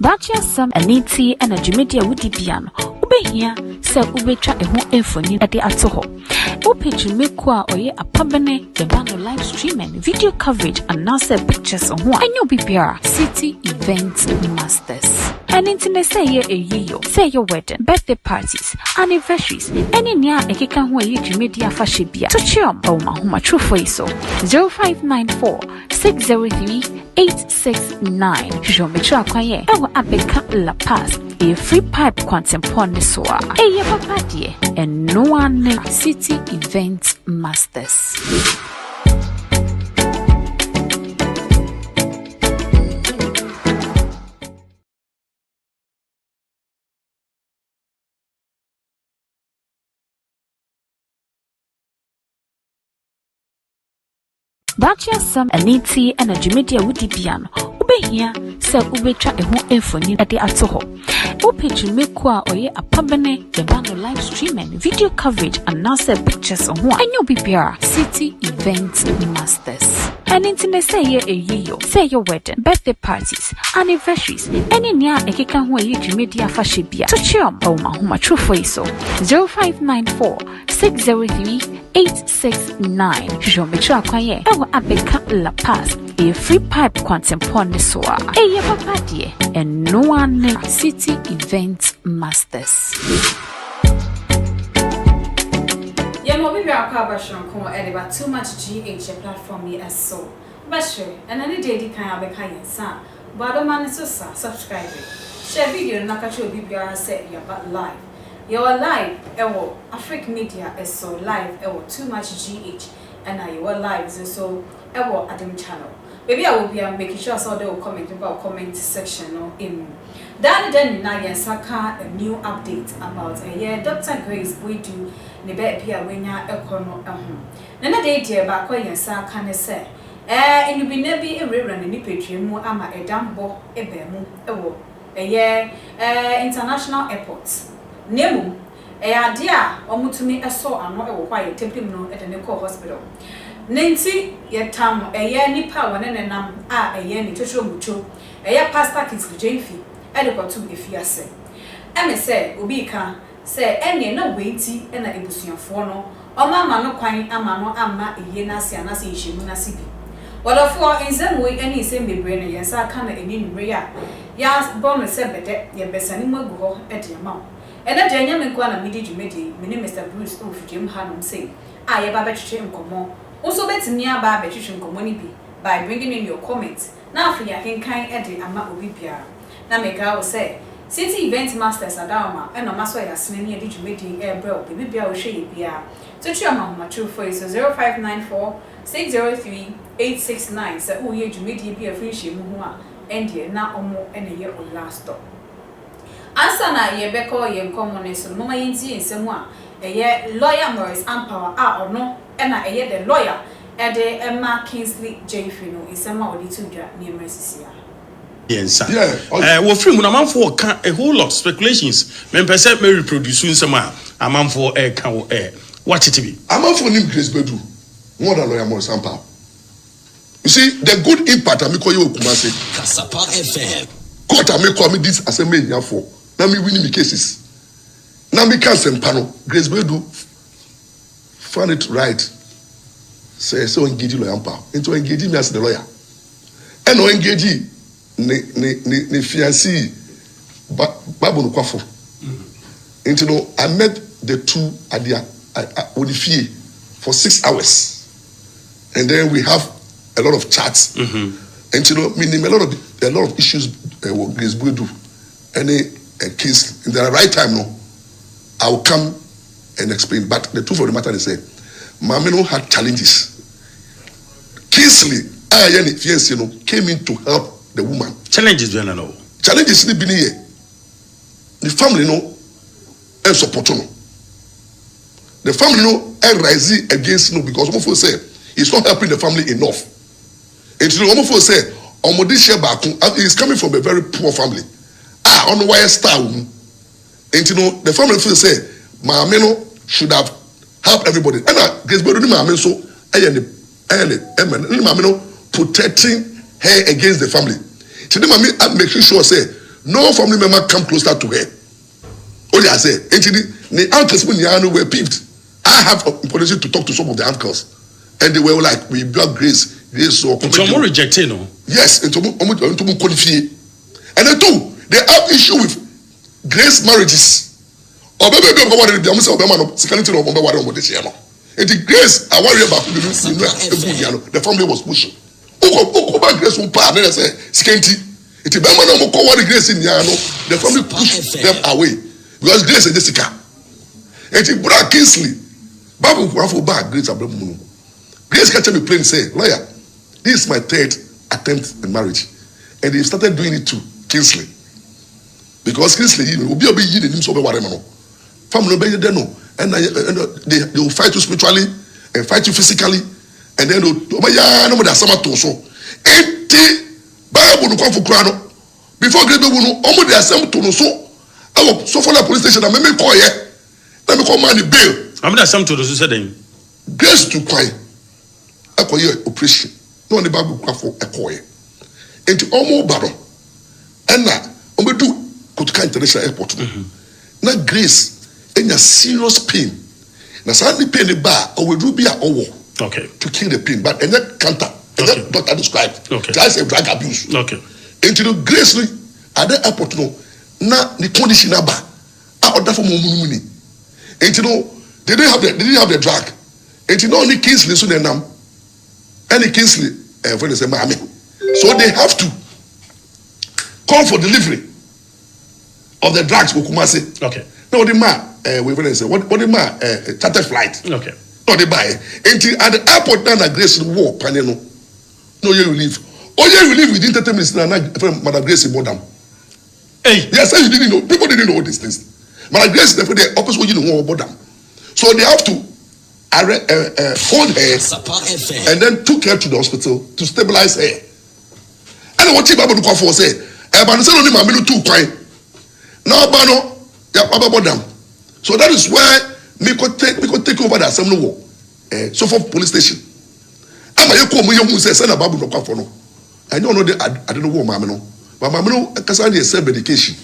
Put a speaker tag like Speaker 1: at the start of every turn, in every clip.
Speaker 1: Bacha some aniti and a Jumedia woody piano. Ube here, sir Ubetra a home infony at the atoho. Ope Jumekwa or ye a pabane, the band live streaming, video coverage, and now pictures on one. And you'll be City Event Masters. And internet say ye a year, say your wedding, birthday parties, anniversaries, any near a kikan where you Jumedia Fashibia. To chum, oh my home, true for so 0594 603 869. Show me track on ye. I will abeka La Paz. A free pipe quantum soa. A papa dear, and no one City Event Masters. Bacha some aniti and a Jumedia woody piano. Ube here, sir Ubetra a home infony at the atoho. Ope Jumekwa or ye a pabane, the band live streaming, video coverage, and now pictures on one. And you'll be City Event Masters. And internet say ye a year, say your wedding, birthday parties, anniversaries, any near a kikan where you Jumedia Fashibia. To chum, oh my home, true for so 0594 603 869. Show me track on ye. I will abeka La Paz. A free pipe quantum soa. A papa dear, and no one City Event Masters.
Speaker 2: We are covered from about too much GH platform as so. But sure, and any day the kind of a kind son. Boadu man is subscribe. Share video and Nakacho BBR said you're but live. You're live, Afric Media is so live, too much GH, and now you are live, so Adam channel. Maybe I will be making sure so they will comment about comment section in. Then now Saka a new update about a year Dr. Grace Boadu ne be pia wenya ekono ehun. Nana dey die ba kwa yensa ka ne se enu bi na bi ewrewra ne nipetwe mu ama edambo ebe mu ewo eye international airport. Nemu ade a omutumi eso ano ewo kwa ye tempim no e de ne call hospital. Nenti yetam eye nipa wone ne nam a eye ni totoro mucho eye pastor kids jenfi edikotu efiase eme se obi ka se ene na weiti na ebusuafo no omama no kwan ama no amma eye na se anase yeshemu na sibi wadofo enzemu ene ise mebre ne yensa aka na eni numre ya bonu se bede ye besani magu ho ede ma ene de anya me kwa na midi dwumedi mini Mr Bruce ofudwem hanom say aye ba betwetwe nkomo also betimi aba betwetwe nkomo ni bi by bringing in your comments na afi ya kenkan ede ama obi bia na meka wo say City Event Masters adama eno maso ya sinani edi dwumedi bro bibi bia wo hwe ye bia to twa ma true for so 0594 603 869 say wo ye dwumedi bia fi hye mu ho a endie na omo ene ye o last stop ansa na ye beko ye nkomo ne so mama yenti ensemu a eye lawyer Morris Ampower a ono ena eye the lawyer ede Emma Kingsley Jfino isema odi tudwa ne emresisia.
Speaker 3: Yes, sir. Yeah. Well, free when a man for a whole lot of speculations. Men percent may reproduce in some a man for a cow air. Watch it to be.
Speaker 4: A man for him, Grace Boadu, more than lawyer Morris Ampower. You see, the good impact I make you Kumasi.
Speaker 5: Kasapa FM.
Speaker 4: Court I make me this as a man for. Now me winning the cases. Now me cancel panel. Grace Boadu found it right. Say so engage lawyer Ampower. Into engaging me as the lawyer. And no engage. Ne fiancé Babu no kwafo. You know, I met the two at the Odifie for 6 hours, and then we have a lot of chats. And you know, meaning a lot of issues with Grace Boadu, any case in the right time. No, I will come and explain. But the truth of the matter is, Mamino had challenges. Kingsley, fiancé, came in to help the woman.
Speaker 3: Challenges do you know?
Speaker 4: Challenges ni bini here. The family no and support no. The family no and rise against no because Omofo say he's not helping the family enough. And you know Omofo say Omodisha Baku is coming from a very poor family. On the wire star. And you know the family say Maameno should have helped everybody. And Grace Boadu ni Maameno so Maameno protecting her against the family. She didn't make sure say no family member come closer to her. Only I say, the uncles were peeved. I have opportunity to talk to some of the uncles, and they were like, "We got grace so."
Speaker 3: Some rejected, no?
Speaker 4: Yes, and then two, they have issue with grace marriages. Or maybe the grace I worry about the family was pushing. Grace will part, and say, scanty. The family pushed them away because grace is Jessica. And it brought Kingsley. Bible for back grace Abraham. Grace catch me plain say, lawyer, this is my third attempt in marriage. And they started doing it to Kingsley. Because Kingsley, will be the names of a warrior. Family no they know. And they will fight you spiritually and fight you physically. And then Bible no come for crown. Before great people no almost they assemble to no so for the police station and me call here. Let me call money bail.
Speaker 3: I'm not some to the suicide.
Speaker 4: Grace to quiet. I call you operation. No the Bible for a coy. Into almost battle. And now we do Kotuka International Airport. Now grace in a serious pain. Now suddenly pain the bar or we do be a war.
Speaker 3: Okay.
Speaker 4: To kill the pain, but and that counter. And that doctor described.
Speaker 3: Okay.
Speaker 4: That's a drug abuse.
Speaker 3: Okay.
Speaker 4: Into the grace at the airport no. Now the condition about order for more money. And you know, they didn't have the drug. And you know, only Kingsley so they nam. Any Kingsley, when they say mommy. So they have to call for delivery of the drugs. Kumasi.
Speaker 3: Okay.
Speaker 4: No, the man, we say what the man charter flight.
Speaker 3: Okay.
Speaker 4: No, they buy. Until at the airport now, the Grace war panel. No, you leave. Oh, yeah, you leave within 30 minutes. Now, Madam Grace in Bodam.
Speaker 3: Hey,
Speaker 4: yes, you didn't know. People didn't know these things. Madam Grace, the opposite way you know Bodam. So they have to hold her and then took her to the hospital to stabilize her. And what you Bible for say, but instead of him, I'm too quiet. Now, Bano, yeah, Bodam. So that is why we could take over the assembly war. So for police station. I'm a young woman who says, "Send a Bible no come for no." I don't know that I don't know what Mamma no, but Mamma because I need self-medication.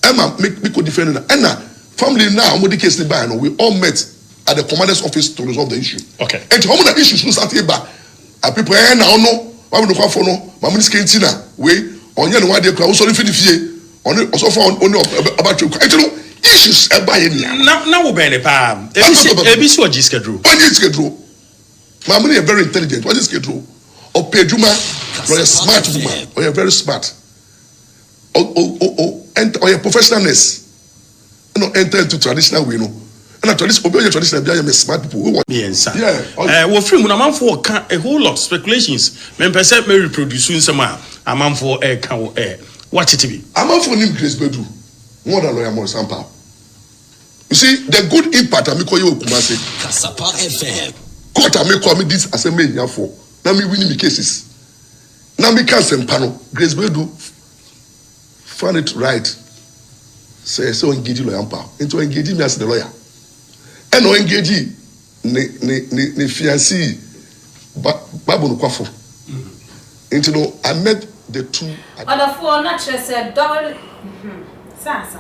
Speaker 4: Emma make me could defend it. And now family now medication by no. We all met at the commander's office to resolve the issue.
Speaker 3: Okay.
Speaker 4: And how many issues no start here back? People now no. Mamma no come for no. Mamma is cantina. We on your one day crowd sorry for the fear. On also for on about you. And you know issues about here.
Speaker 3: Now we be the palm. ABC or G schedule.
Speaker 4: When you schedule. Mamma is very intelligent. What is schedule? Or Pedruma, or a smart woman, or you're very smart. Or your professionalness. You know, enter into traditional way, you know. And a traditional smart people.
Speaker 3: Yes, sir. Yeah. Well, free when a man for a whole lot of speculations. Men percent may reproduce soon some a man for a cow air. Watch it to be.
Speaker 4: A man for him, Grace Boadu, more than lawyer more sample. You see, the good impact I call you Kumasi.
Speaker 5: Kasapa FM.
Speaker 4: Court I call me this as a man for. Now me winning me cases. Now me cancel panel. Grace Boadu find it right. Say so engage lawyer power. Into engaging me as the lawyer. And no engage ne fiancé Babu no kwafo. Into no I met the two.
Speaker 2: Other four not just said double. Sasa.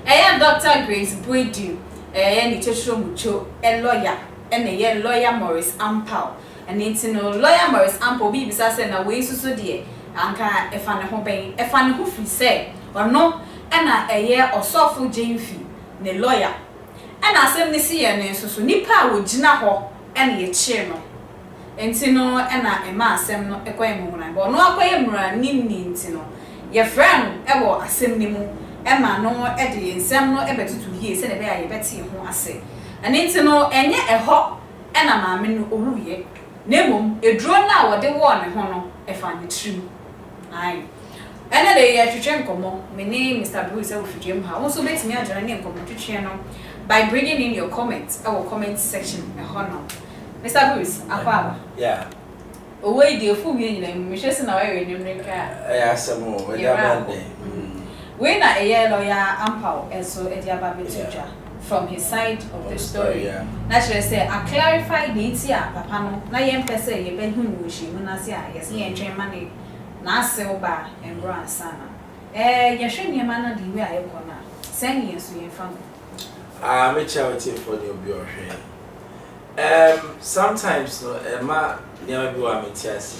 Speaker 2: Dr. Grace Boadu. Ni Tesho Mucho. A lawyer. And lawyer Morris Ampao. And it's no lawyer Morris Ample be beside na way so dear. Anka if an hoping if an who say or no and a year or softful Jane fee, ne lawyer. And I send this year and so nipa would jina ho and ye chairman. And no and a mass and no a quaim but no quaim nintino. Your friend ever assembly mo Emma no Eddie and Sam no ever to hear send a bear Betty who I say. And it's no and yet a hot and a mamma no ye. Nemum, a drawn now what they want and honor, if I'm true. Aye. Another day, to Chencomo, my name is Mr. Bruce of Jim House, also makes me a journey and come to channel by bringing in your comments, our comment section, a honor. Mr. Bruce, Aquaba.
Speaker 5: Yeah.
Speaker 2: Away, dear fool, you just in our area, you drink.
Speaker 5: Yeah, some more.
Speaker 2: When a year lawyer Ampao, and so a Diababi teacher. From his side of the story. Naturally, say, I clarify the Tia, Papano, na yen per se, ye ben who she, Munasia, yes, ye and train money, na silver and brown sana. Yɛhwɛ nneɛma na de wi a yɛkɔ na sɛn yɛn so yɛn fa no
Speaker 5: me charity for the obi ohwe sometimes no ma nneɛma bi wa me tiase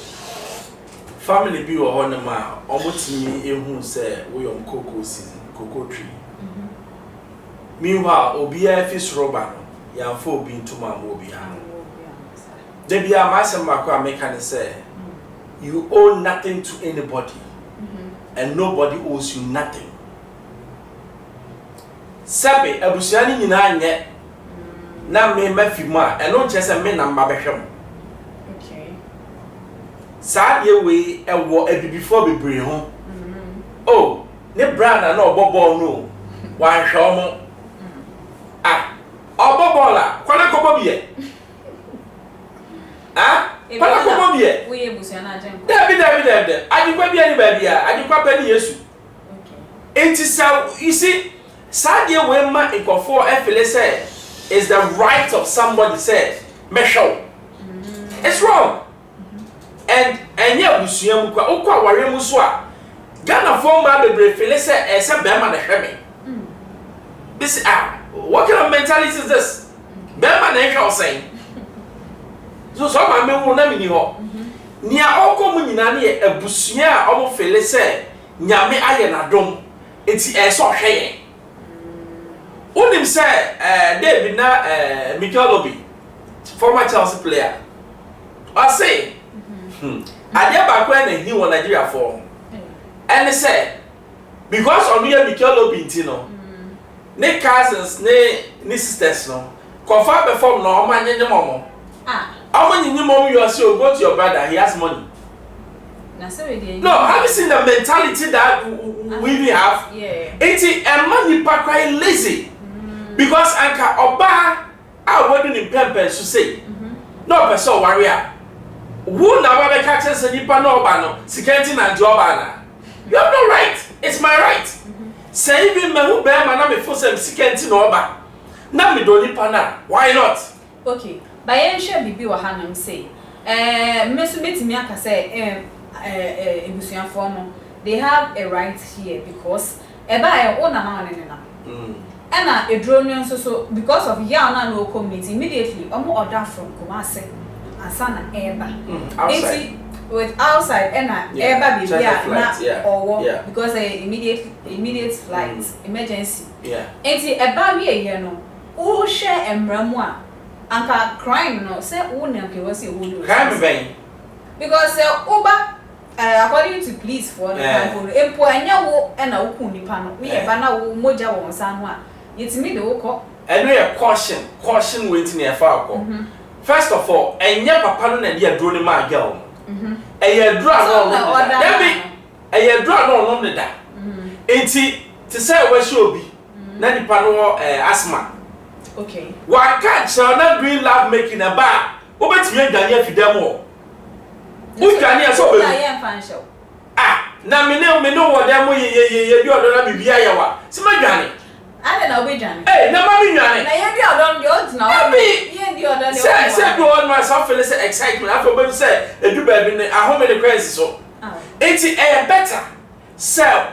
Speaker 5: family bi wo ho no ma omotimi ehu sɛ wo yom cocoa season cocoa tree meanwhile obi a fi soroba no yamfo obi ntoma ma obi ha de bia ma asem makọ ameka ne say you owe nothing to anybody and nobody owes you nothing sabe abusuani nyina nye na me mafi mu a eno nche se me na mba behwem
Speaker 2: okay
Speaker 5: sa ye we ewo abibifo bebre ho oh ne branda na obobol no wan hwe omo obobola kwana kobobiye Pana komo biye.
Speaker 2: We ebusu na ajen.
Speaker 5: David. Ajikwa biye ni ba biya. Ajikwa pa ni Yesu.
Speaker 2: Okay.
Speaker 5: Enti sa you see, sadie we ma ikofo efele say is the right of somebody said, me show. It's wrong. And ya busuya mu kwa okwa ware mu so a Ghana form ba bebre fele say e se be ma na hweme. This what kind of mentality is this? Be ma na hwe saying. So ma me wu na mi ni ho nia okomu nyina ne abusuya a omo fele se nyame aye na dom enti so hweye unim se David na Michael Obi former Chelsea player I say ade ba kwa na hi wo Nigeria for and say because on you Michael Obi ntino ne cousins ne sisters no confirm perform no ma nyenye momo how many mom you are so go to your brother, he has money. No, have you seen the mentality that we have?
Speaker 2: Yeah.
Speaker 5: It's a money pack quite lazy. Because anka oba I wouldn't in pempers to say. No person warrior. Who never catches a nipa no bano, security and job ana. You have no right. It's my right. Say even me who bear man me for some security no ba. Na me do nipa na. Why not?
Speaker 2: Okay. By ensure bibi wa hanam say meso betimi aka say ebusuan form they have a right here because eba e ona na ne na na edro no so because of ya na no community immediately omo order from Kumasi asana eba with outside eba bibia na owo because immediate flight emergency enti eba wi e no o share emramu a anka crime no say who na ke was
Speaker 5: crime ben
Speaker 2: because uba according to police for the people empo anya wo na wo ku nipa no we e ba na wo moja wo nsa no a yetimi de wo ko
Speaker 5: eno ye caution waiting e fa akọ first of all enya papa no na dia dro ni ma girl eye dro no debi eye dro no no da enti to say we show obi na nipa no asthma.
Speaker 2: Okay.
Speaker 5: Why can't you not doing love making a bar? Obet me Daniel Fidemo. Who can you so? Na me know what them ye do not be Biawa. Sima Johnny.
Speaker 2: I don't know which Johnny.
Speaker 5: Hey, no mommy Johnny.
Speaker 2: Na ye don yours now.
Speaker 5: Say do all myself feel excitement. I for say e do baby a home in the crisis so. It's better. So